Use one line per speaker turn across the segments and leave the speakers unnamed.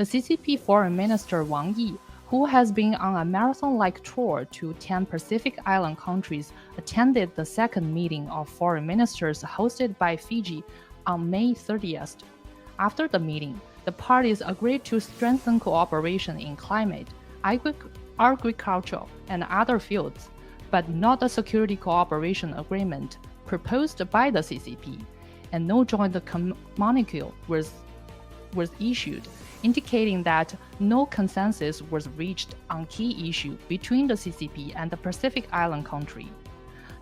The CCP Foreign Minister Wang Yi, who has been on a marathon-like tour to 10 Pacific Island countries, attended the second meeting of foreign ministers hosted by Fiji on May 30th. After the meeting, the parties agreed to strengthen cooperation in climate, agriculture, and other fields, but not a security cooperation agreement proposed by the CCP, and no joint communique was issued, indicating that no consensus was reached on key issues between the CCP and the Pacific Island country.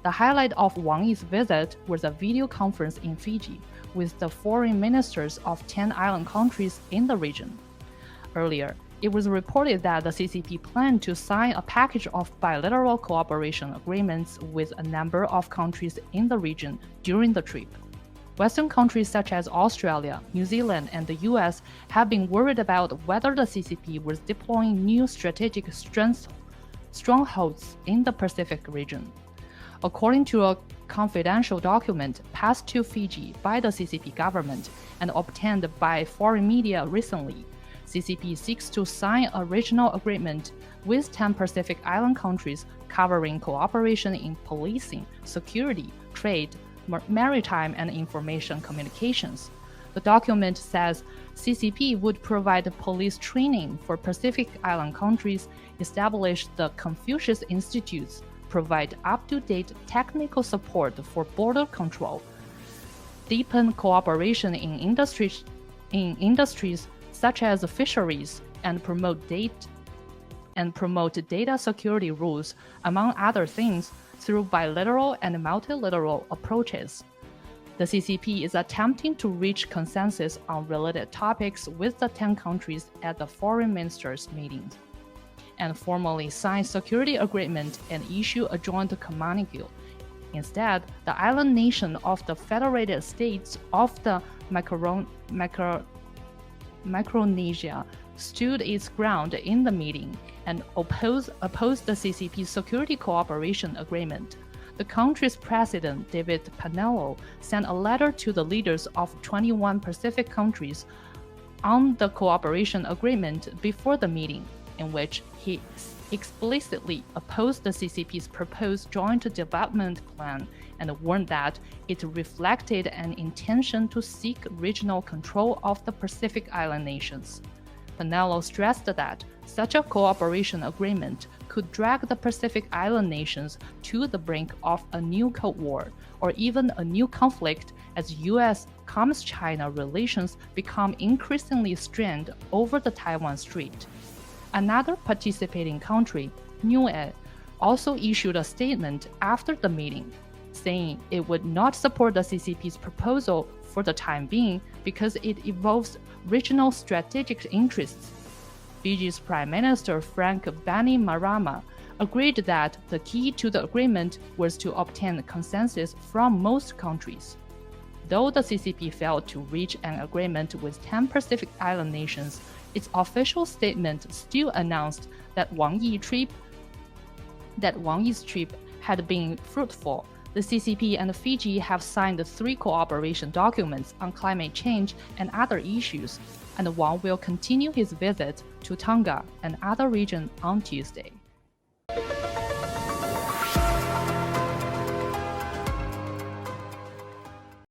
The highlight of Wang Yi's visit was a video conference in Fiji with the foreign ministers of 10 island countries in the region. Earlier, it was reported that the CCP planned to sign a package of bilateral cooperation agreements with a number of countries in the region during the trip. Western countries such as Australia, New Zealand, and the US have been worried about whether the CCP was deploying new strategic strongholds in the Pacific region. According to a confidential document passed to Fiji by the CCP government and obtained by foreign media recently, CCP seeks to sign a regional agreement with 10 Pacific Island countries covering cooperation in policing, security, trade, maritime, and information communications. The document says CCP would provide police training for Pacific Island countries, establish the Confucius Institutes, provide up-to-date technical support for border control, deepen cooperation in industries such as fisheries, and promote data security rules, among other things, through bilateral and multilateral approaches. The CCP is attempting to reach consensus on related topics with the 10 countries at the foreign ministers' meetings, and formally sign security agreement and issue a joint communique. Instead, the island nation of the Federated States of the Micronesia stood its ground in the meeting and opposed the CCP Security Cooperation Agreement. The country's president, David Panello, sent a letter to the leaders of 21 Pacific countries on the cooperation agreement before the meeting, in which he explicitly opposed the CCP's proposed joint development plan and warned that it reflected an intention to seek regional control of the Pacific Island nations. Panello stressed that such a cooperation agreement could drag the Pacific Island nations to the brink of a new Cold War or even a new conflict as U.S.-China relations become increasingly strained over the Taiwan Strait. Another participating country, Niue, also issued a statement after the meeting, saying it would not support the CCP's proposal for the time being because it involves regional strategic interests. Fiji's Prime Minister Frank Bainimarama agreed that the key to the agreement was to obtain consensus from most countries. Though the CCP failed to reach an agreement with 10 Pacific Island nations, its official statement still announced that Wang Yi's trip had been fruitful. The CCP and Fiji have signed 3 cooperation documents on climate change and other issues, and Wang will continue his visit to Tonga and other regions on Tuesday.